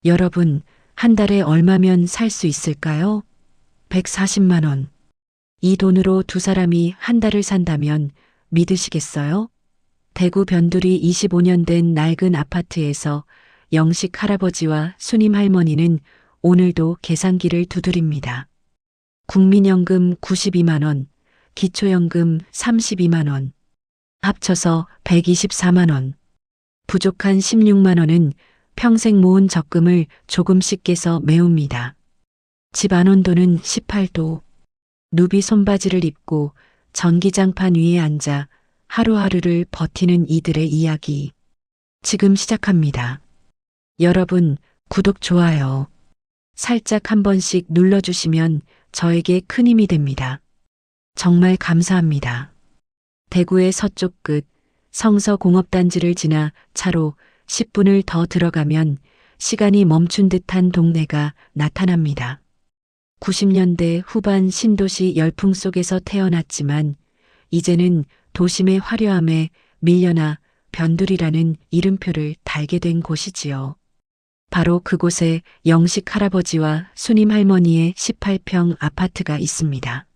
여러분, 한 달에 얼마면 살 수 있을까요? 140만 원. 이 돈으로 두 사람이 한 달을 산다면 믿으시겠어요? 대구 변두리 25년 된 낡은 아파트에서 영식 할아버지와 수님 할머니는 오늘도 계산기를 두드립니다. 국민연금 92만 원, 기초연금 32만 원, 합쳐서 124만 원. 부족한 16만 원은 평생 모은 적금을 조금씩 깨서 메웁니다. 집 안온도는 18도. 누비 손바지를 입고 전기장판 위에 앉아 하루하루를 버티는 이들의 이야기. 지금 시작합니다. 여러분, 구독, 좋아요. 살짝 한 번씩 눌러주시면 저에게 큰 힘이 됩니다. 정말 감사합니다. 대구의 서쪽 끝 성서공업단지를 지나 차로 10분을 더 들어가면 시간이 멈춘 듯한 동네가 나타납니다. 90년대 후반 신도시 열풍 속에서 태어났지만 이제는 도심의 화려함에 밀려나 변두리라는 이름표를 달게 된 곳이지요. 바로 그곳에 영식 할아버지와 수님 할머니의 18평 아파트가 있습니다.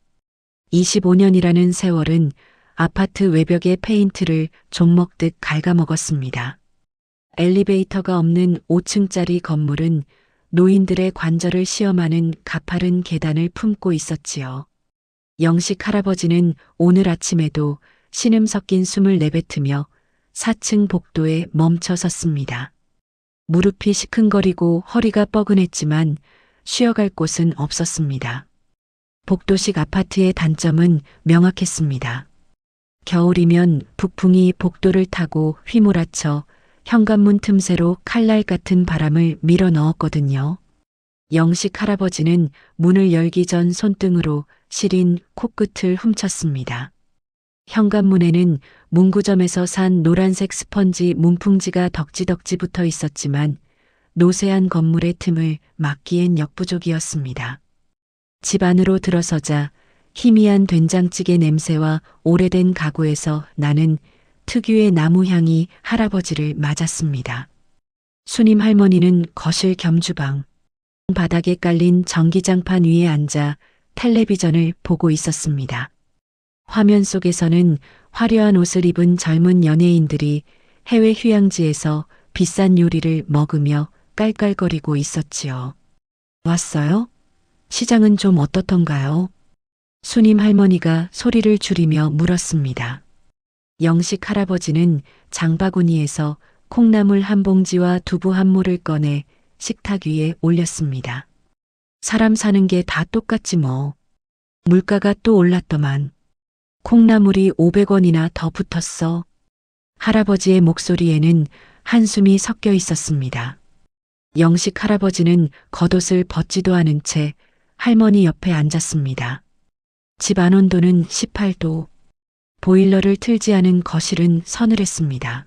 25년이라는 세월은 아파트 외벽의 페인트를 좀 먹듯 갉아먹었습니다. 엘리베이터가 없는 5층짜리 건물은 노인들의 관절을 시험하는 가파른 계단을 품고 있었지요. 영식 할아버지는 오늘 아침에도 신음 섞인 숨을 내뱉으며 4층 복도에 멈춰 섰습니다. 무릎이 시큰거리고 허리가 뻐근했지만 쉬어갈 곳은 없었습니다. 복도식 아파트의 단점은 명확했습니다. 겨울이면 북풍이 복도를 타고 휘몰아쳐 현관문 틈새로 칼날 같은 바람을 밀어 넣었거든요. 영식 할아버지는 문을 열기 전 손등으로 시린 코끝을 훔쳤습니다. 현관문에는 문구점에서 산 노란색 스펀지 문풍지가 덕지덕지 붙어 있었지만 노쇠한 건물의 틈을 막기엔 역부족이었습니다. 집 안으로 들어서자 희미한 된장찌개 냄새와 오래된 가구에서 나는 특유의 나무 향이 할아버지를 맞았습니다. 수님 할머니는 거실 겸 주방, 바닥에 깔린 전기장판 위에 앉아 텔레비전을 보고 있었습니다. 화면 속에서는 화려한 옷을 입은 젊은 연예인들이 해외 휴양지에서 비싼 요리를 먹으며 깔깔거리고 있었지요. 왔어요? 시장은 좀 어떻던가요? 수님 할머니가 소리를 줄이며 물었습니다. 영식 할아버지는 장바구니에서 콩나물 한 봉지와 두부 한 모를 꺼내 식탁 위에 올렸습니다. 사람 사는 게 다 똑같지 뭐. 물가가 또 올랐더만. 콩나물이 500원이나 더 붙었어. 할아버지의 목소리에는 한숨이 섞여 있었습니다. 영식 할아버지는 겉옷을 벗지도 않은 채 할머니 옆에 앉았습니다. 집 안온도는 18도. 보일러를 틀지 않은 거실은 서늘했습니다.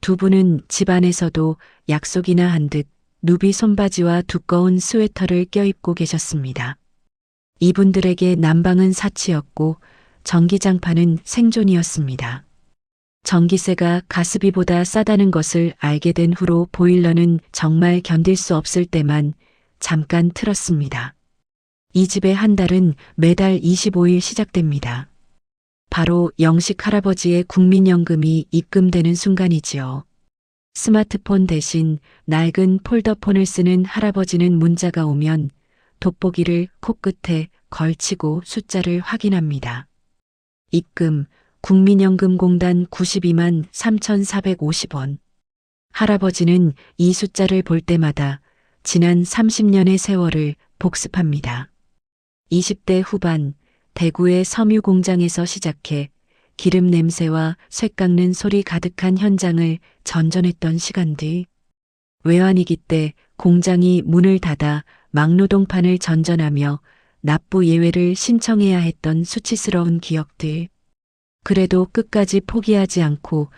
두 분은 집 안에서도 약속이나 한 듯 누비 손바지와 두꺼운 스웨터를 껴입고 계셨습니다. 이분들에게 난방은 사치였고 전기장판은 생존이었습니다. 전기세가 가스비보다 싸다는 것을 알게 된 후로 보일러는 정말 견딜 수 없을 때만 잠깐 틀었습니다. 이 집의 한 달은 매달 25일 시작됩니다. 바로 영식 할아버지의 국민연금이 입금되는 순간이지요. 스마트폰 대신 낡은 폴더폰을 쓰는 할아버지는 문자가 오면 돋보기를 코끝에 걸치고 숫자를 확인합니다. 입금 국민연금공단 92만 3,450원. 할아버지는 이 숫자를 볼 때마다 지난 30년의 세월을 복습합니다. 20대 후반 대구의 섬유 공장에서 시작해 기름 냄새와 쇠 깎는 소리 가득한 현장을 전전했던 시간들. 외환위기 때 공장이 문을 닫아 막노동판을 전전하며 납부 예외를 신청해야 했던 수치스러운 기억들. 그래도 끝까지 포기하지 않고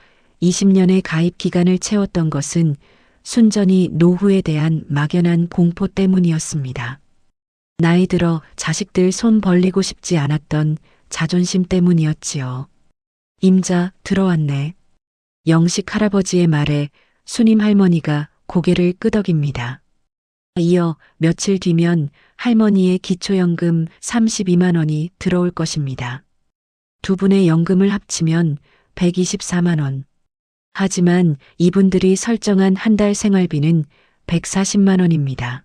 20년의 가입 기간을 채웠던 것은 순전히 노후에 대한 막연한 공포 때문이었습니다. 나이 들어 자식들 손 벌리고 싶지 않았던 자존심 때문이었지요. 임자, 들어왔네. 영식 할아버지의 말에 수님 할머니가 고개를 끄덕입니다. 이어 며칠 뒤면 할머니의 기초연금 32만 원이 들어올 것입니다. 두 분의 연금을 합치면 124만 원. 하지만 이분들이 설정한 한 달 생활비는 140만 원입니다.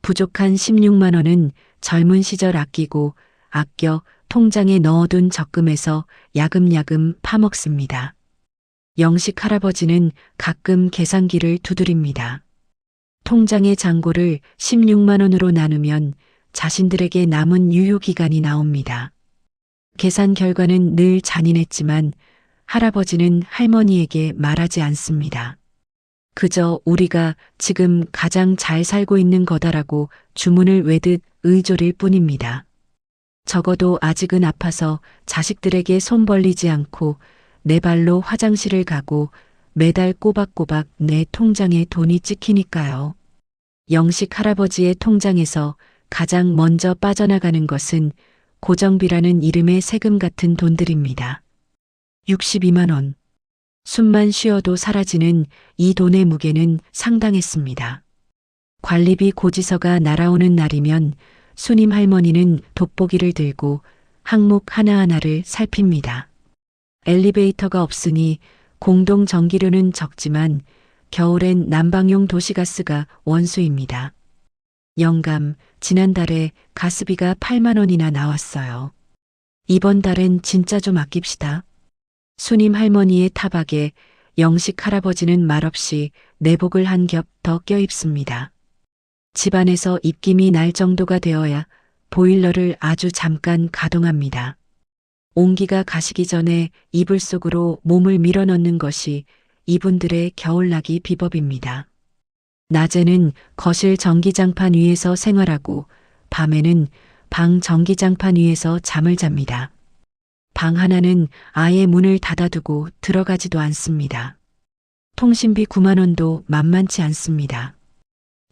부족한 16만 원은 젊은 시절 아껴 통장에 넣어둔 적금에서 야금야금 파먹습니다. 영식 할아버지는 가끔 계산기를 두드립니다. 통장의 잔고를 16만 원으로 나누면 자신들에게 남은 유효기간이 나옵니다. 계산 결과는 늘 잔인했지만 할아버지는 할머니에게 말하지 않습니다. 그저 우리가 지금 가장 잘 살고 있는 거다라고 주문을 외듯 의존일 뿐입니다. 적어도 아직은 아파서 자식들에게 손 벌리지 않고 내 발로 화장실을 가고 매달 꼬박꼬박 내 통장에 돈이 찍히니까요. 영식 할아버지의 통장에서 가장 먼저 빠져나가는 것은 고정비라는 이름의 세금 같은 돈들입니다. 62만 원. 숨만 쉬어도 사라지는 이 돈의 무게는 상당했습니다. 관리비 고지서가 날아오는 날이면 수님 할머니는 돋보기를 들고 항목 하나하나를 살핍니다. 엘리베이터가 없으니 공동 전기료는 적지만 겨울엔 난방용 도시가스가 원수입니다. 영감, 지난달에 가스비가 8만 원이나 나왔어요. 이번 달엔 진짜 좀 아낍시다. 수님 할머니의 타박에 영식 할아버지는 말없이 내복을 한 겹 더 껴입습니다. 집안에서 입김이 날 정도가 되어야 보일러를 아주 잠깐 가동합니다. 온기가 가시기 전에 이불 속으로 몸을 밀어넣는 것이 이분들의 겨울나기 비법입니다. 낮에는 거실 전기장판 위에서 생활하고 밤에는 방 전기장판 위에서 잠을 잡니다. 방 하나는 아예 문을 닫아두고 들어가지도 않습니다. 통신비 9만 원도 만만치 않습니다.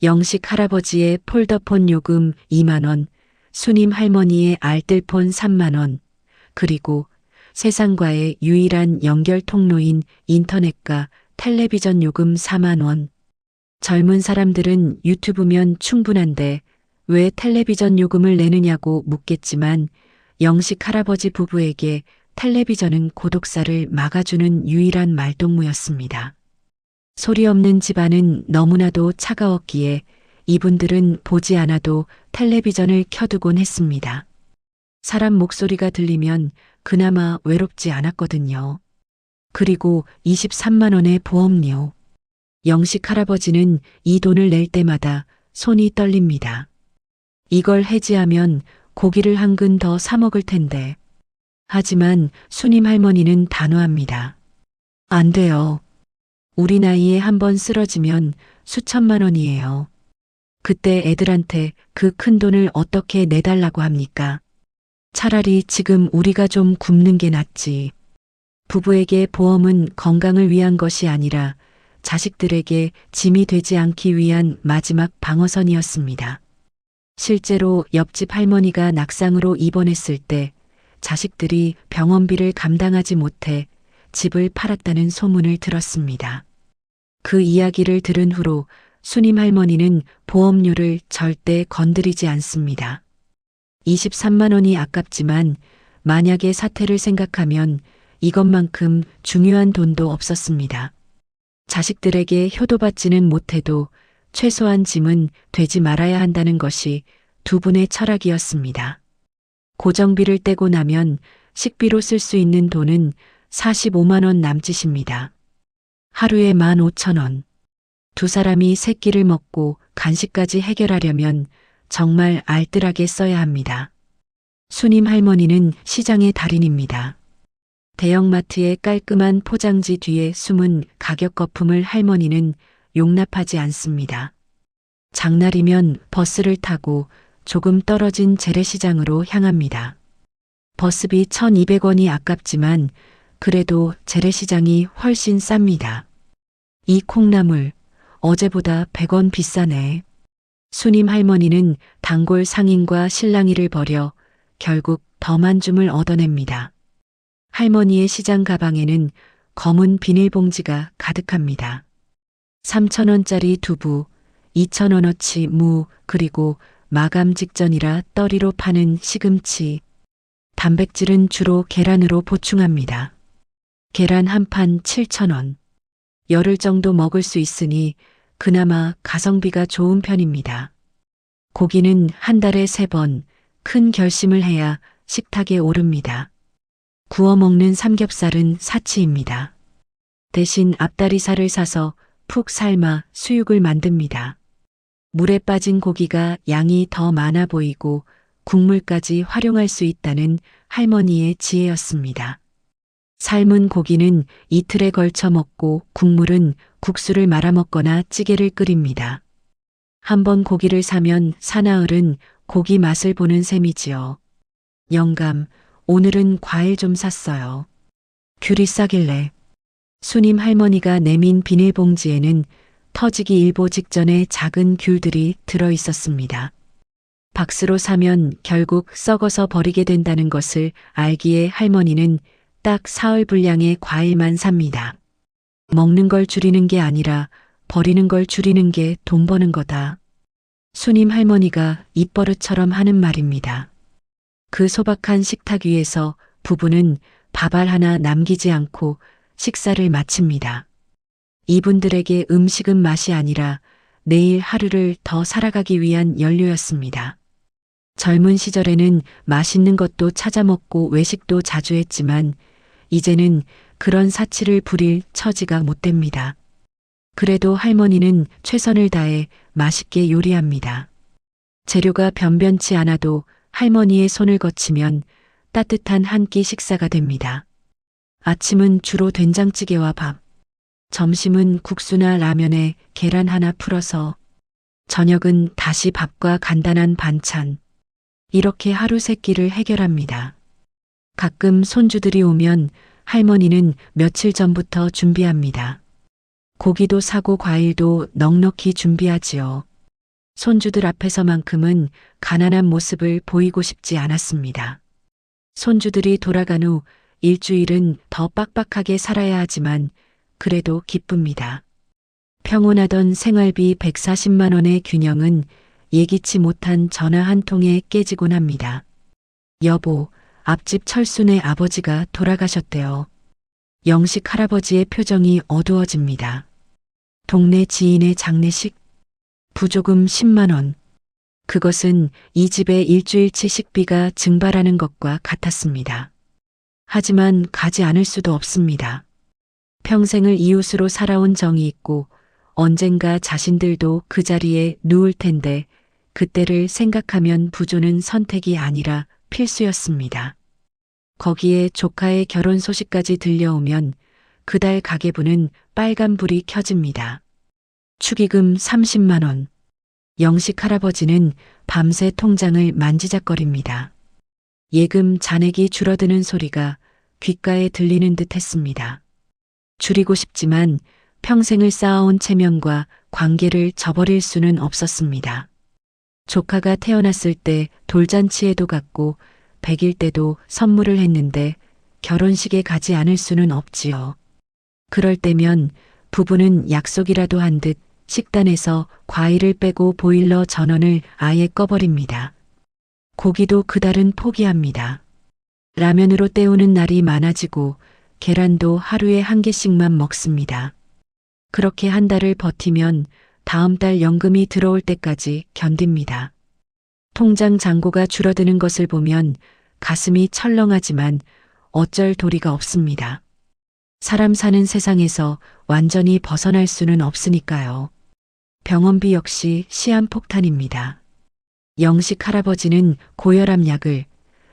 영식 할아버지의 폴더폰 요금 2만 원, 수님 할머니의 알뜰폰 3만 원, 그리고 세상과의 유일한 연결 통로인 인터넷과 텔레비전 요금 4만 원. 젊은 사람들은 유튜브면 충분한데 왜 텔레비전 요금을 내느냐고 묻겠지만 영식 할아버지 부부에게 텔레비전은 고독사를 막아주는 유일한 말동무였습니다. 소리 없는 집안은 너무나도 차가웠기에 이분들은 보지 않아도 텔레비전을 켜두곤 했습니다. 사람 목소리가 들리면 그나마 외롭지 않았거든요. 그리고 23만 원의 보험료. 영식 할아버지는 이 돈을 낼 때마다 손이 떨립니다. 이걸 해지하면 고기를 한 근 더 사 먹을 텐데. 하지만 수님 할머니는 단호합니다. 안 돼요. 우리 나이에 한번 쓰러지면 수천만 원이에요. 그때 애들한테 그 큰 돈을 어떻게 내달라고 합니까? 차라리 지금 우리가 좀 굶는 게 낫지. 부부에게 보험은 건강을 위한 것이 아니라 자식들에게 짐이 되지 않기 위한 마지막 방어선이었습니다. 실제로 옆집 할머니가 낙상으로 입원했을 때 자식들이 병원비를 감당하지 못해 집을 팔았다는 소문을 들었습니다. 그 이야기를 들은 후로 수님 할머니는 보험료를 절대 건드리지 않습니다. 23만 원이 아깝지만 만약의 사태를 생각하면 이것만큼 중요한 돈도 없었습니다. 자식들에게 효도받지는 못해도 최소한 짐은 되지 말아야 한다는 것이 두 분의 철학이었습니다. 고정비를 떼고 나면 식비로 쓸 수 있는 돈은 45만 원 남짓입니다. 하루에 15,000원. 두 사람이 세 끼를 먹고 간식까지 해결하려면 정말 알뜰하게 써야 합니다. 수님 할머니는 시장의 달인입니다. 대형마트의 깔끔한 포장지 뒤에 숨은 가격 거품을 할머니는 용납하지 않습니다. 장날이면 버스를 타고 조금 떨어진 재래시장으로 향합니다. 버스비 1,200원이 아깝지만 그래도 재래시장이 훨씬 쌉니다. 이 콩나물 어제보다 100원 비싸네. 수님 할머니는 단골 상인과 실랑이를 벌여 결국 덤한 줌을 얻어냅니다. 할머니의 시장 가방에는 검은 비닐봉지가 가득합니다. 3,000원짜리 두부, 2,000원어치 무, 그리고 마감 직전이라 떨이로 파는 시금치. 단백질은 주로 계란으로 보충합니다. 계란 한 판 7,000원. 열흘 정도 먹을 수 있으니 그나마 가성비가 좋은 편입니다. 고기는 한 달에 3번 큰 결심을 해야 식탁에 오릅니다. 구워 먹는 삼겹살은 사치입니다. 대신 앞다리살을 사서 푹 삶아 수육을 만듭니다. 물에 빠진 고기가 양이 더 많아 보이고 국물까지 활용할 수 있다는 할머니의 지혜였습니다. 삶은 고기는 이틀에 걸쳐 먹고 국물은 국수를 말아 먹거나 찌개를 끓입니다. 한번 고기를 사면 사나흘은 고기 맛을 보는 셈이지요. 영감, 오늘은 과일 좀 샀어요. 귤이 싸길래. 수님 할머니가 내민 비닐봉지에는 터지기 일보 직전에 작은 귤들이 들어 있었습니다. 박스로 사면 결국 썩어서 버리게 된다는 것을 알기에 할머니는 딱 사흘 분량의 과일만 삽니다. 먹는 걸 줄이는 게 아니라 버리는 걸 줄이는 게 돈 버는 거다. 수님 할머니가 입버릇처럼 하는 말입니다. 그 소박한 식탁 위에서 부부는 밥알 하나 남기지 않고 식사를 마칩니다. 이분들에게 음식은 맛이 아니라 내일 하루를 더 살아가기 위한 연료였습니다. 젊은 시절에는 맛있는 것도 찾아 먹고 외식도 자주 했지만 이제는 그런 사치를 부릴 처지가 못 됩니다. 그래도 할머니는 최선을 다해 맛있게 요리합니다. 재료가 변변치 않아도 할머니의 손을 거치면 따뜻한 한 끼 식사가 됩니다. 아침은 주로 된장찌개와 밥, 점심은 국수나 라면에 계란 하나 풀어서, 저녁은 다시 밥과 간단한 반찬. 이렇게 하루 세 끼를 해결합니다. 가끔 손주들이 오면 할머니는 며칠 전부터 준비합니다. 고기도 사고 과일도 넉넉히 준비하지요. 손주들 앞에서만큼은 가난한 모습을 보이고 싶지 않았습니다. 손주들이 돌아간 후 일주일은 더 빡빡하게 살아야 하지만 그래도 기쁩니다. 평온하던 생활비 140만 원의 균형은 예기치 못한 전화 한 통에 깨지곤 합니다. 여보, 앞집 철순의 아버지가 돌아가셨대요. 영식 할아버지의 표정이 어두워집니다. 동네 지인의 장례식? 부조금 10만 원. 그것은 이 집의 일주일치 식비가 증발하는 것과 같았습니다. 하지만 가지 않을 수도 없습니다. 평생을 이웃으로 살아온 정이 있고 언젠가 자신들도 그 자리에 누울 텐데 그때를 생각하면 부조는 선택이 아니라 필수였습니다. 거기에 조카의 결혼 소식까지 들려오면 그달 가계부는 빨간불이 켜집니다. 축의금 30만 원. 영식 할아버지는 밤새 통장을 만지작거립니다. 예금 잔액이 줄어드는 소리가 귓가에 들리는 듯 했습니다. 줄이고 싶지만 평생을 쌓아온 체면과 관계를 저버릴 수는 없었습니다. 조카가 태어났을 때 돌잔치에도 갔고 100일 때도 선물을 했는데 결혼식에 가지 않을 수는 없지요. 그럴 때면 부부는 약속이라도 한 듯 식단에서 과일을 빼고 보일러 전원을 아예 꺼버립니다. 고기도 그달은 포기합니다. 라면으로 때우는 날이 많아지고 계란도 하루에 한 개씩만 먹습니다. 그렇게 한 달을 버티면 다음 달 연금이 들어올 때까지 견딥니다. 통장 잔고가 줄어드는 것을 보면 가슴이 철렁하지만 어쩔 도리가 없습니다. 사람 사는 세상에서 완전히 벗어날 수는 없으니까요. 병원비 역시 시한폭탄입니다. 영식 할아버지는 고혈압 약을,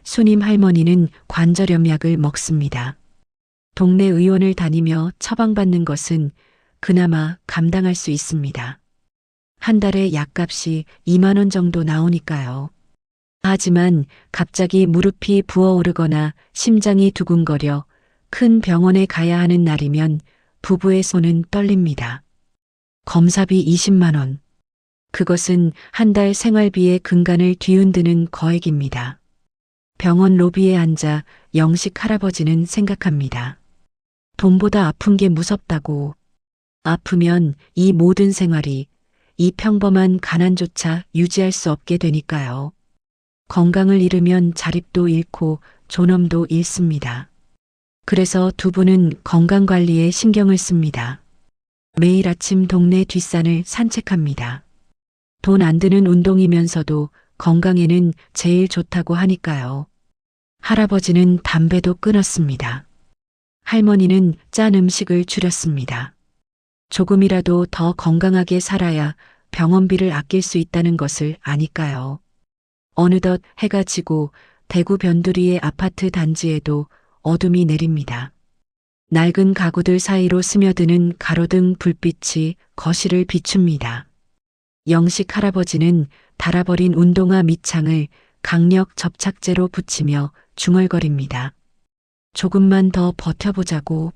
수님 할머니는 관절염 약을 먹습니다. 동네 의원을 다니며 처방받는 것은 그나마 감당할 수 있습니다. 한 달에 약값이 2만 원 정도 나오니까요. 하지만 갑자기 무릎이 부어오르거나 심장이 두근거려 큰 병원에 가야 하는 날이면 부부의 손은 떨립니다. 검사비 20만 원. 그것은 한 달 생활비의 근간을 뒤흔드는 거액입니다. 병원 로비에 앉아 영식 할아버지는 생각합니다. 돈보다 아픈 게 무섭다고. 아프면 이 모든 생활이, 이 평범한 가난조차 유지할 수 없게 되니까요. 건강을 잃으면 자립도 잃고 존엄도 잃습니다. 그래서 두 분은 건강관리에 신경을 씁니다. 매일 아침 동네 뒷산을 산책합니다. 돈 안 드는 운동이면서도 건강에는 제일 좋다고 하니까요. 할아버지는 담배도 끊었습니다. 할머니는 짠 음식을 줄였습니다. 조금이라도 더 건강하게 살아야 병원비를 아낄 수 있다는 것을 아니까요. 어느덧 해가 지고 대구 변두리의 아파트 단지에도 어둠이 내립니다. 낡은 가구들 사이로 스며드는 가로등 불빛이 거실을 비춥니다. 영식 할아버지는 닳아버린 운동화 밑창을 강력 접착제로 붙이며 중얼거립니다. 조금만 더 버텨보자고.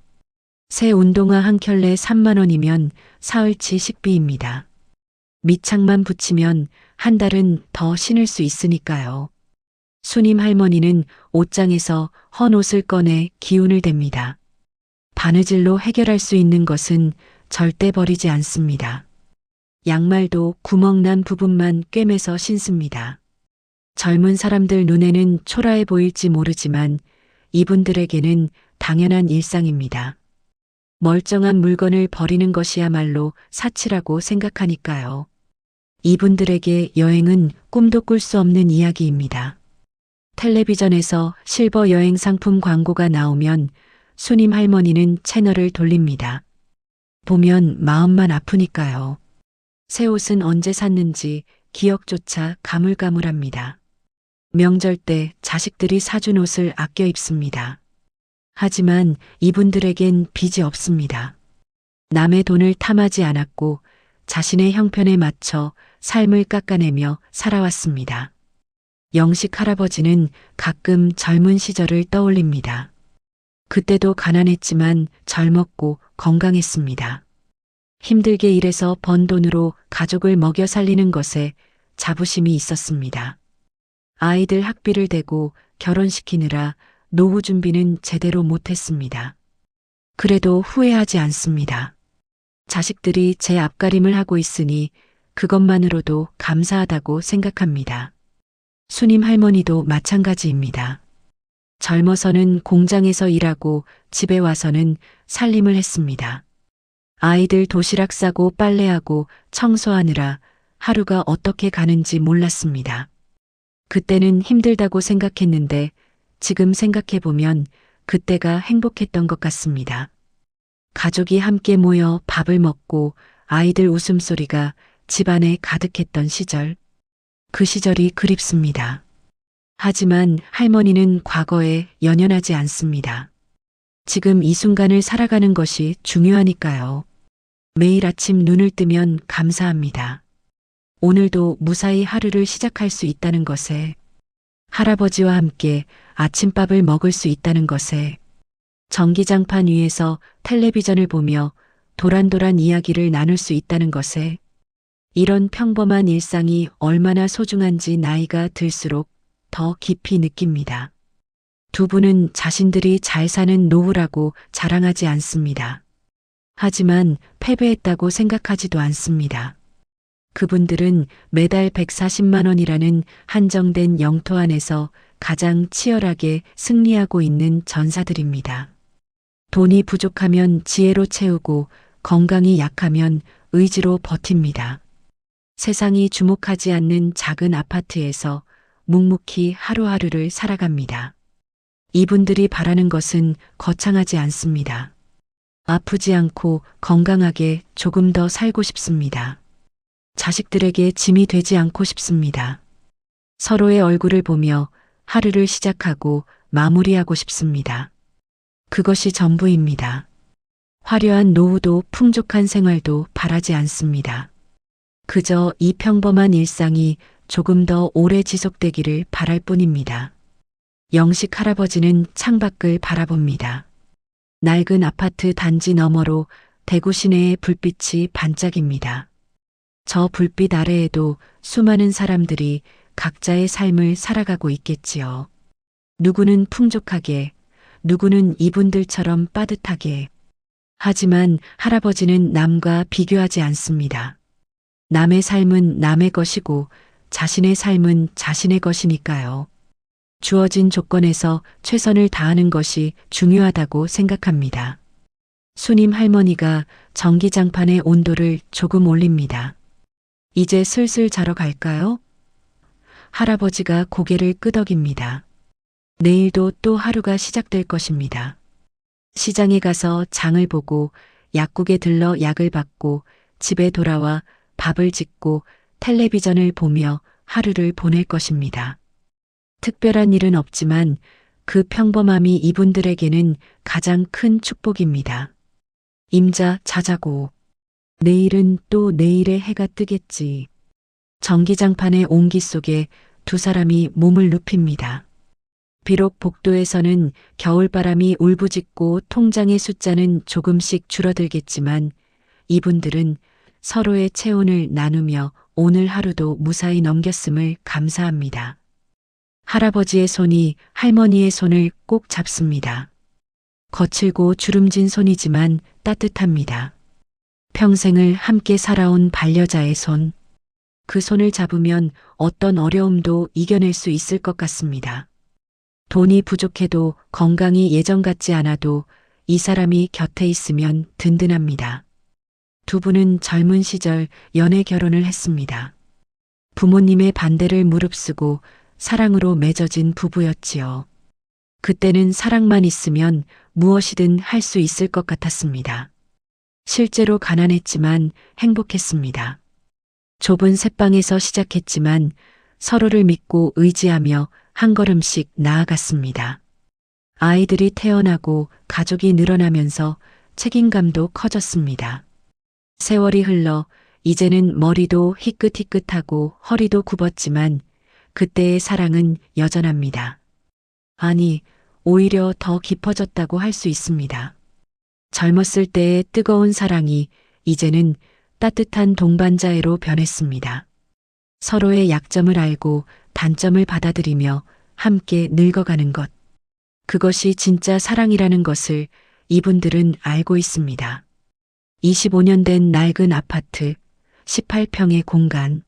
새 운동화 한 켤레 3만 원이면 사흘치 식비입니다. 밑창만 붙이면 한 달은 더 신을 수 있으니까요. 수님 할머니는 옷장에서 헌 옷을 꺼내 기운을 댑니다. 바느질로 해결할 수 있는 것은 절대 버리지 않습니다. 양말도 구멍난 부분만 꿰매서 신습니다. 젊은 사람들 눈에는 초라해 보일지 모르지만 이분들에게는 당연한 일상입니다. 멀쩡한 물건을 버리는 것이야말로 사치라고 생각하니까요. 이분들에게 여행은 꿈도 꿀 수 없는 이야기입니다. 텔레비전에서 실버 여행 상품 광고가 나오면 수님 할머니는 채널을 돌립니다. 보면 마음만 아프니까요. 새 옷은 언제 샀는지 기억조차 가물가물합니다. 명절 때 자식들이 사준 옷을 아껴 입습니다. 하지만 이분들에겐 빚이 없습니다. 남의 돈을 탐하지 않았고 자신의 형편에 맞춰 삶을 깎아내며 살아왔습니다. 영식 할아버지는 가끔 젊은 시절을 떠올립니다. 그때도 가난했지만 젊었고 건강했습니다. 힘들게 일해서 번 돈으로 가족을 먹여 살리는 것에 자부심이 있었습니다. 아이들 학비를 대고 결혼시키느라 노후 준비는 제대로 못했습니다. 그래도 후회하지 않습니다. 자식들이 제 앞가림을 하고 있으니 그것만으로도 감사하다고 생각합니다. 수님 할머니도 마찬가지입니다. 젊어서는 공장에서 일하고 집에 와서는 살림을 했습니다. 아이들 도시락 싸고 빨래하고 청소하느라 하루가 어떻게 가는지 몰랐습니다. 그때는 힘들다고 생각했는데 지금 생각해보면 그때가 행복했던 것 같습니다. 가족이 함께 모여 밥을 먹고 아이들 웃음소리가 집안에 가득했던 시절. 그 시절이 그립습니다. 하지만 할머니는 과거에 연연하지 않습니다. 지금 이 순간을 살아가는 것이 중요하니까요. 매일 아침 눈을 뜨면 감사합니다. 오늘도 무사히 하루를 시작할 수 있다는 것에, 할아버지와 함께 아침밥을 먹을 수 있다는 것에, 전기장판 위에서 텔레비전을 보며 도란도란 이야기를 나눌 수 있다는 것에, 이런 평범한 일상이 얼마나 소중한지 나이가 들수록 더 깊이 느낍니다. 두 분은 자신들이 잘 사는 노후라고 자랑하지 않습니다. 하지만 패배했다고 생각하지도 않습니다. 그분들은 매달 140만 원이라는 한정된 영토 안에서 가장 치열하게 승리하고 있는 전사들입니다. 돈이 부족하면 지혜로 채우고 건강이 약하면 의지로 버팁니다. 세상이 주목하지 않는 작은 아파트에서 묵묵히 하루하루를 살아갑니다. 이분들이 바라는 것은 거창하지 않습니다. 아프지 않고 건강하게 조금 더 살고 싶습니다. 자식들에게 짐이 되지 않고 싶습니다. 서로의 얼굴을 보며 하루를 시작하고 마무리하고 싶습니다. 그것이 전부입니다. 화려한 노후도 풍족한 생활도 바라지 않습니다. 그저 이 평범한 일상이 조금 더 오래 지속되기를 바랄 뿐입니다. 영식 할아버지는 창밖을 바라봅니다. 낡은 아파트 단지 너머로 대구 시내의 불빛이 반짝입니다. 저 불빛 아래에도 수많은 사람들이 각자의 삶을 살아가고 있겠지요. 누구는 풍족하게, 누구는 이분들처럼 빠듯하게. 하지만 할아버지는 남과 비교하지 않습니다. 남의 삶은 남의 것이고 자신의 삶은 자신의 것이니까요. 주어진 조건에서 최선을 다하는 것이 중요하다고 생각합니다. 수님 할머니가 전기장판의 온도를 조금 올립니다. 이제 슬슬 자러 갈까요? 할아버지가 고개를 끄덕입니다. 내일도 또 하루가 시작될 것입니다. 시장에 가서 장을 보고 약국에 들러 약을 받고 집에 돌아와 밥을 짓고 텔레비전을 보며 하루를 보낼 것입니다. 특별한 일은 없지만 그 평범함이 이분들에게는 가장 큰 축복입니다. 임자, 자자고. 내일은 또 내일의 해가 뜨겠지. 전기장판의 온기 속에 두 사람이 몸을 눕힙니다. 비록 복도에서는 겨울바람이 울부짖고 통장의 숫자는 조금씩 줄어들겠지만 이분들은 서로의 체온을 나누며 오늘 하루도 무사히 넘겼음을 감사합니다. 할아버지의 손이 할머니의 손을 꼭 잡습니다. 거칠고 주름진 손이지만 따뜻합니다. 평생을 함께 살아온 반려자의 손. 그 손을 잡으면 어떤 어려움도 이겨낼 수 있을 것 같습니다. 돈이 부족해도 건강이 예전 같지 않아도 이 사람이 곁에 있으면 든든합니다. 두 분은 젊은 시절 연애 결혼을 했습니다. 부모님의 반대를 무릅쓰고 사랑으로 맺어진 부부였지요. 그때는 사랑만 있으면 무엇이든 할 수 있을 것 같았습니다. 실제로 가난했지만 행복했습니다. 좁은 새방에서 시작했지만 서로를 믿고 의지하며 한 걸음씩 나아갔습니다. 아이들이 태어나고 가족이 늘어나면서 책임감도 커졌습니다. 세월이 흘러 이제는 머리도 희끗희끗하고 허리도 굽었지만 그때의 사랑은 여전합니다. 아니, 오히려 더 깊어졌다고 할 수 있습니다. 젊었을 때의 뜨거운 사랑이 이제는 따뜻한 동반자애로 변했습니다. 서로의 약점을 알고 단점을 받아들이며 함께 늙어가는 것. 그것이 진짜 사랑이라는 것을 이분들은 알고 있습니다. 25년 된 낡은 아파트, 18평의 공간.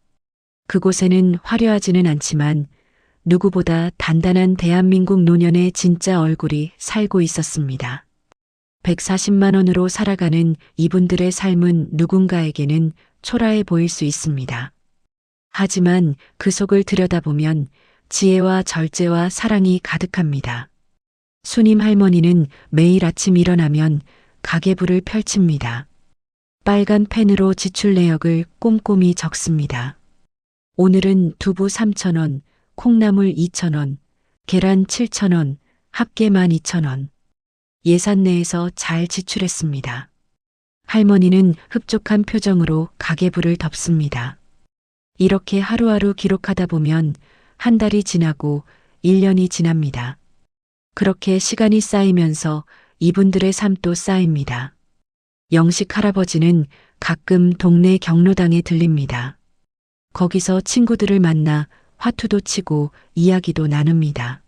그곳에는 화려하지는 않지만 누구보다 단단한 대한민국 노년의 진짜 얼굴이 살고 있었습니다. 140만 원으로 살아가는 이분들의 삶은 누군가에게는 초라해 보일 수 있습니다. 하지만 그 속을 들여다보면 지혜와 절제와 사랑이 가득합니다. 수님 할머니는 매일 아침 일어나면 가계부를 펼칩니다. 빨간 펜으로 지출 내역을 꼼꼼히 적습니다. 오늘은 두부 3,000원, 콩나물 2,000원, 계란 7,000원, 합계 12,000원. 예산 내에서 잘 지출했습니다. 할머니는 흡족한 표정으로 가계부를 덮습니다. 이렇게 하루하루 기록하다 보면 한 달이 지나고 1년이 지납니다. 그렇게 시간이 쌓이면서 이분들의 삶도 쌓입니다. 영식 할아버지는 가끔 동네 경로당에 들립니다. 거기서 친구들을 만나 화투도 치고 이야기도 나눕니다.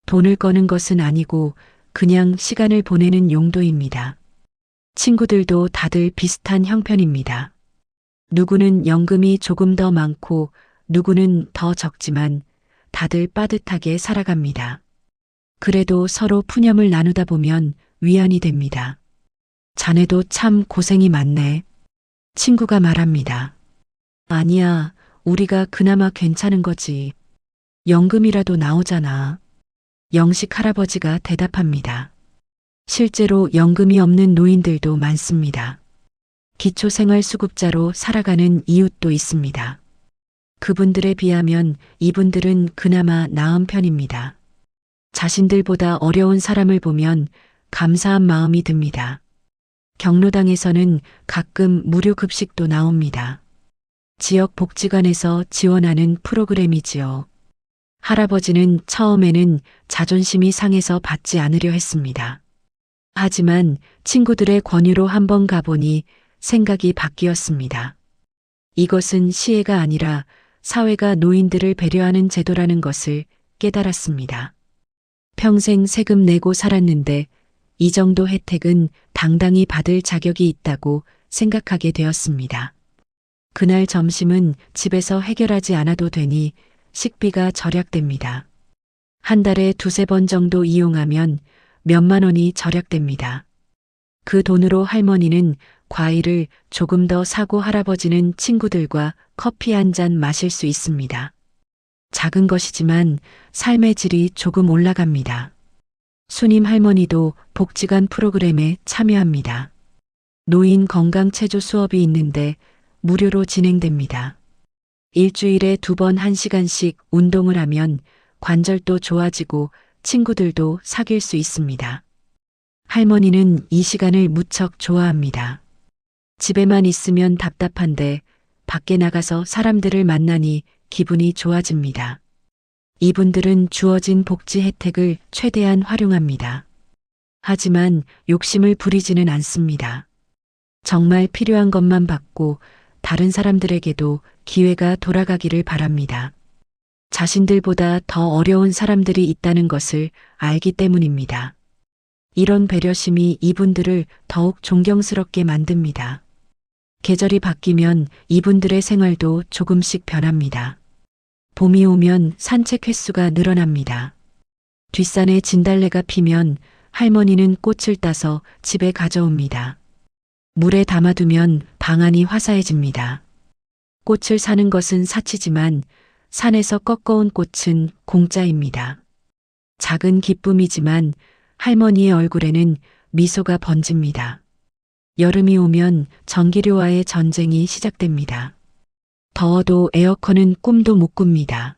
돈을 거는 것은 아니고 그냥 시간을 보내는 용도입니다. 친구들도 다들 비슷한 형편입니다. 누구는 연금이 조금 더 많고 누구는 더 적지만 다들 빠듯하게 살아갑니다. 그래도 서로 푸념을 나누다 보면 위안이 됩니다. 자네도 참 고생이 많네. 친구가 말합니다. 아니야, 우리가 그나마 괜찮은 거지. 연금이라도 나오잖아. 영식 할아버지가 대답합니다. 실제로 연금이 없는 노인들도 많습니다. 기초생활수급자로 살아가는 이웃도 있습니다. 그분들에 비하면 이분들은 그나마 나은 편입니다. 자신들보다 어려운 사람을 보면 감사한 마음이 듭니다. 경로당에서는 가끔 무료 급식도 나옵니다. 지역 복지관에서 지원하는 프로그램이지요. 할아버지는 처음에는 자존심이 상해서 받지 않으려 했습니다. 하지만 친구들의 권유로 한번 가보니 생각이 바뀌었습니다. 이것은 시혜가 아니라 사회가 노인들을 배려하는 제도라는 것을 깨달았습니다. 평생 세금 내고 살았는데 이 정도 혜택은 당당히 받을 자격이 있다고 생각하게 되었습니다. 그날 점심은 집에서 해결하지 않아도 되니 식비가 절약됩니다. 한 달에 두세 번 정도 이용하면 몇만 원이 절약됩니다. 그 돈으로 할머니는 과일을 조금 더 사고 할아버지는 친구들과 커피 한 잔 마실 수 있습니다. 작은 것이지만 삶의 질이 조금 올라갑니다. 수님 할머니도 복지관 프로그램에 참여합니다. 노인 건강 체조 수업이 있는데 무료로 진행됩니다. 일주일에 2번 1시간씩 운동을 하면 관절도 좋아지고 친구들도 사귈 수 있습니다. 할머니는 이 시간을 무척 좋아합니다. 집에만 있으면 답답한데 밖에 나가서 사람들을 만나니 기분이 좋아집니다. 이분들은 주어진 복지 혜택을 최대한 활용합니다. 하지만 욕심을 부리지는 않습니다. 정말 필요한 것만 받고 다른 사람들에게도 기회가 돌아가기를 바랍니다. 자신들보다 더 어려운 사람들이 있다는 것을 알기 때문입니다. 이런 배려심이 이분들을 더욱 존경스럽게 만듭니다. 계절이 바뀌면 이분들의 생활도 조금씩 변합니다. 봄이 오면 산책 횟수가 늘어납니다. 뒷산에 진달래가 피면 할머니는 꽃을 따서 집에 가져옵니다. 물에 담아두면 방안이 화사해집니다. 꽃을 사는 것은 사치지만 산에서 꺾어온 꽃은 공짜입니다. 작은 기쁨이지만 할머니의 얼굴에는 미소가 번집니다. 여름이 오면 전기료와의 전쟁이 시작됩니다. 더워도 에어컨은 꿈도 못 꿉니다.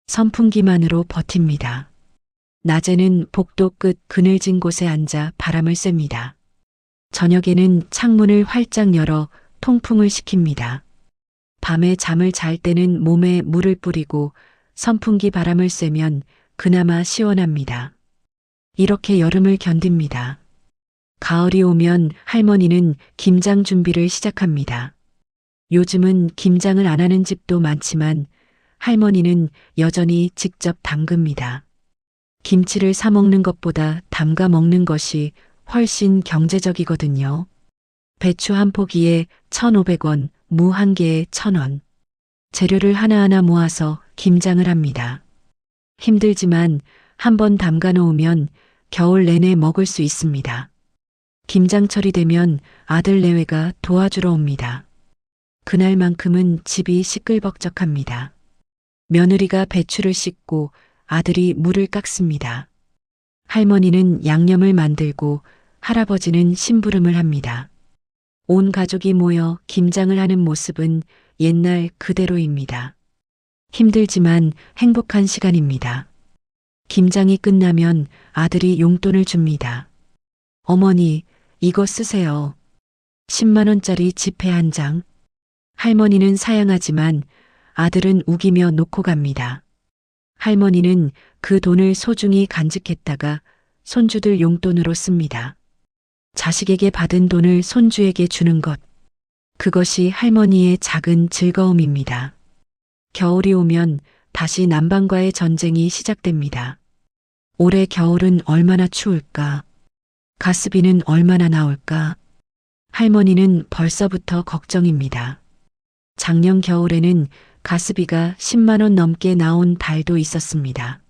선풍기만으로 버팁니다. 낮에는 복도 끝 그늘진 곳에 앉아 바람을 쐰니다. 저녁에는 창문을 활짝 열어 통풍을 시킵니다. 밤에 잠을 잘 때는 몸에 물을 뿌리고 선풍기 바람을 쐬면 그나마 시원합니다. 이렇게 여름을 견딥니다. 가을이 오면 할머니는 김장 준비를 시작합니다. 요즘은 김장을 안 하는 집도 많지만 할머니는 여전히 직접 담급니다. 김치를 사 먹는 것보다 담가 먹는 것이 훨씬 경제적이거든요. 배추 한 포기에 1,500원, 무 한 개에 1,000원. 재료를 하나하나 모아서 김장을 합니다. 힘들지만 한번 담가 놓으면 겨울 내내 먹을 수 있습니다. 김장철이 되면 아들 내외가 도와주러 옵니다. 그날만큼은 집이 시끌벅적합니다. 며느리가 배추를 씻고 아들이 물을 깎습니다. 할머니는 양념을 만들고 할아버지는 심부름을 합니다. 온 가족이 모여 김장을 하는 모습은 옛날 그대로입니다. 힘들지만 행복한 시간입니다. 김장이 끝나면 아들이 용돈을 줍니다. 어머니, 이거 쓰세요. 10만 원짜리 지폐 한 장. 할머니는 사양하지만 아들은 우기며 놓고 갑니다. 할머니는 그 돈을 소중히 간직했다가 손주들 용돈으로 씁니다. 자식에게 받은 돈을 손주에게 주는 것. 그것이 할머니의 작은 즐거움입니다. 겨울이 오면 다시 남방과의 전쟁이 시작됩니다. 올해 겨울은 얼마나 추울까? 가스비는 얼마나 나올까? 할머니는 벌써부터 걱정입니다. 작년 겨울에는 가스비가 10만 원 넘게 나온 달도 있었습니다.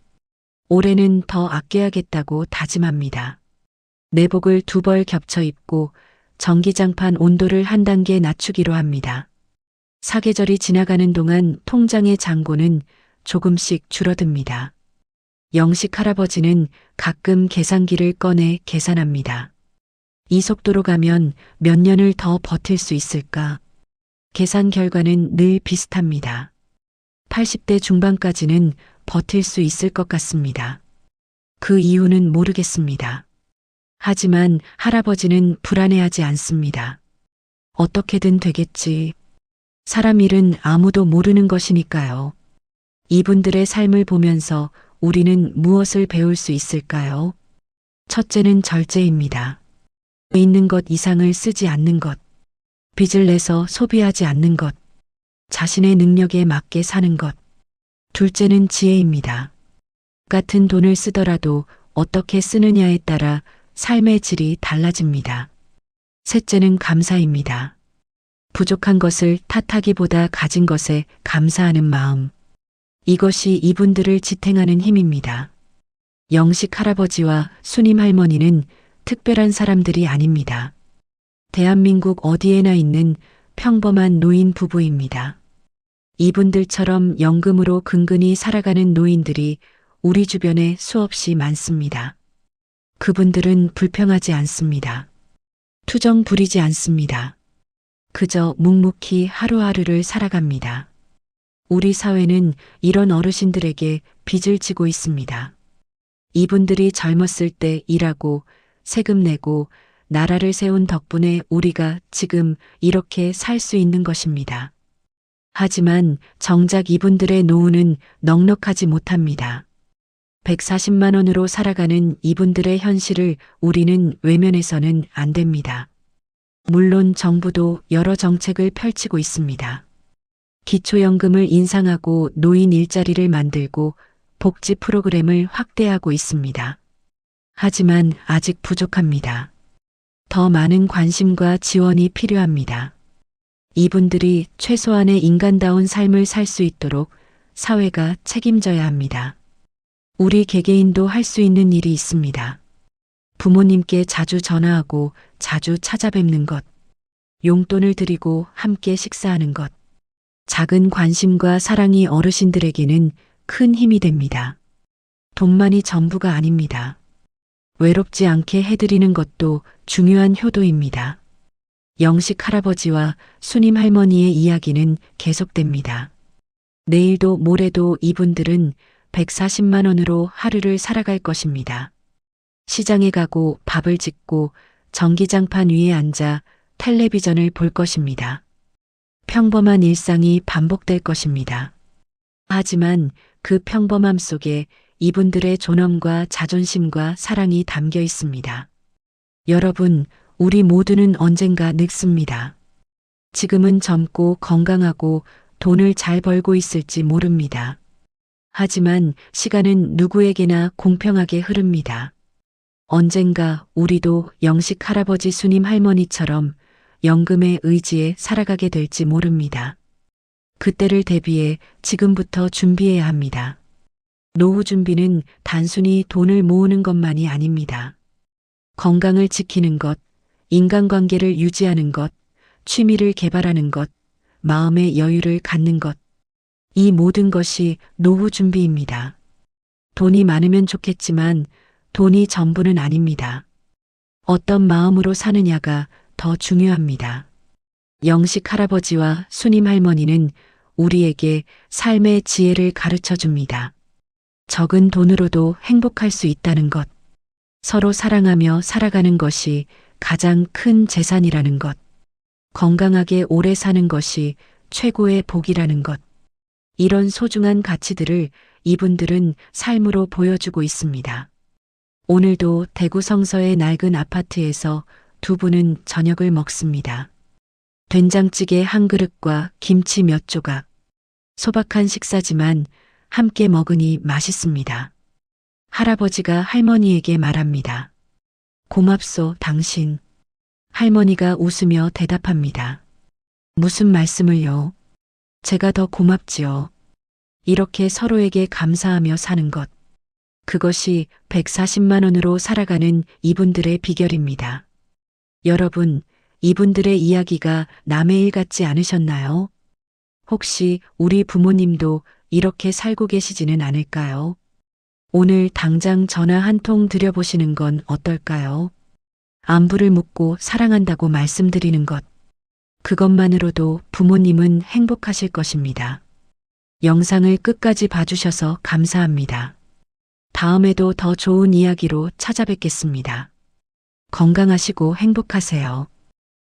올해는 더 아껴야겠다고 다짐합니다. 내복을 2벌 겹쳐 입고 전기장판 온도를 한 단계 낮추기로 합니다. 사계절이 지나가는 동안 통장의 잔고는 조금씩 줄어듭니다. 영식 할아버지는 가끔 계산기를 꺼내 계산합니다. 이 속도로 가면 몇 년을 더 버틸 수 있을까? 계산 결과는 늘 비슷합니다. 80대 중반까지는 버틸 수 있을 것 같습니다. 그 이유는 모르겠습니다. 하지만 할아버지는 불안해하지 않습니다. 어떻게든 되겠지. 사람 일은 아무도 모르는 것이니까요. 이분들의 삶을 보면서 우리는 무엇을 배울 수 있을까요? 첫째는 절제입니다. 있는 것 이상을 쓰지 않는 것. 빚을 내서 소비하지 않는 것. 자신의 능력에 맞게 사는 것. 둘째는 지혜입니다. 같은 돈을 쓰더라도 어떻게 쓰느냐에 따라 삶의 질이 달라집니다. 셋째는 감사입니다. 부족한 것을 탓하기보다 가진 것에 감사하는 마음. 이것이 이분들을 지탱하는 힘입니다. 영식 할아버지와 수님 할머니는 특별한 사람들이 아닙니다. 대한민국 어디에나 있는 평범한 노인 부부입니다. 이분들처럼 연금으로 근근히 살아가는 노인들이 우리 주변에 수없이 많습니다. 그분들은 불평하지 않습니다. 투정 부리지 않습니다. 그저 묵묵히 하루하루를 살아갑니다. 우리 사회는 이런 어르신들에게 빚을 지고 있습니다. 이분들이 젊었을 때 일하고 세금 내고 나라를 세운 덕분에 우리가 지금 이렇게 살 수 있는 것입니다. 하지만 정작 이분들의 노후는 넉넉하지 못합니다. 140만 원으로 살아가는 이분들의 현실을 우리는 외면해서는 안 됩니다. 물론 정부도 여러 정책을 펼치고 있습니다. 기초연금을 인상하고 노인 일자리를 만들고 복지 프로그램을 확대하고 있습니다. 하지만 아직 부족합니다. 더 많은 관심과 지원이 필요합니다. 이분들이 최소한의 인간다운 삶을 살 수 있도록 사회가 책임져야 합니다. 우리 개개인도 할 수 있는 일이 있습니다. 부모님께 자주 전화하고 자주 찾아뵙는 것, 용돈을 드리고 함께 식사하는 것, 작은 관심과 사랑이 어르신들에게는 큰 힘이 됩니다. 돈만이 전부가 아닙니다. 외롭지 않게 해드리는 것도 중요한 효도입니다. 영식 할아버지와 수님 할머니의 이야기는 계속됩니다. 내일도 모레도 이분들은 140만 원으로 하루를 살아갈 것입니다. 시장에 가고 밥을 짓고 전기장판 위에 앉아 텔레비전을 볼 것입니다. 평범한 일상이 반복될 것입니다. 하지만 그 평범함 속에 이분들의 존엄과 자존심과 사랑이 담겨 있습니다. 여러분, 우리 모두는 언젠가 늙습니다. 지금은 젊고 건강하고 돈을 잘 벌고 있을지 모릅니다. 하지만 시간은 누구에게나 공평하게 흐릅니다. 언젠가 우리도 영식 할아버지 수님 할머니처럼 연금의 의지에 살아가게 될지 모릅니다. 그때를 대비해 지금부터 준비해야 합니다. 노후 준비는 단순히 돈을 모으는 것만이 아닙니다. 건강을 지키는 것, 인간관계를 유지하는 것, 취미를 개발하는 것, 마음의 여유를 갖는 것. 이 모든 것이 노후 준비입니다. 돈이 많으면 좋겠지만 돈이 전부는 아닙니다. 어떤 마음으로 사느냐가 더 중요합니다. 영식 할아버지와 수님 할머니는 우리에게 삶의 지혜를 가르쳐 줍니다. 적은 돈으로도 행복할 수 있다는 것. 서로 사랑하며 살아가는 것이 가장 큰 재산이라는 것. 건강하게 오래 사는 것이 최고의 복이라는 것. 이런 소중한 가치들을 이분들은 삶으로 보여주고 있습니다. 오늘도 대구 성서의 낡은 아파트에서 두 분은 저녁을 먹습니다. 된장찌개 한 그릇과 김치 몇 조각. 소박한 식사지만 함께 먹으니 맛있습니다. 할아버지가 할머니에게 말합니다. 고맙소, 당신. 할머니가 웃으며 대답합니다. 무슨 말씀을요? 제가 더 고맙지요. 이렇게 서로에게 감사하며 사는 것. 그것이 140만 원으로 살아가는 이분들의 비결입니다. 여러분, 이분들의 이야기가 남의 일 같지 않으셨나요? 혹시 우리 부모님도 이렇게 살고 계시지는 않을까요? 오늘 당장 전화 한 통 드려보시는 건 어떨까요? 안부를 묻고 사랑한다고 말씀드리는 것. 그것만으로도 부모님은 행복하실 것입니다. 영상을 끝까지 봐주셔서 감사합니다. 다음에도 더 좋은 이야기로 찾아뵙겠습니다. 건강하시고 행복하세요.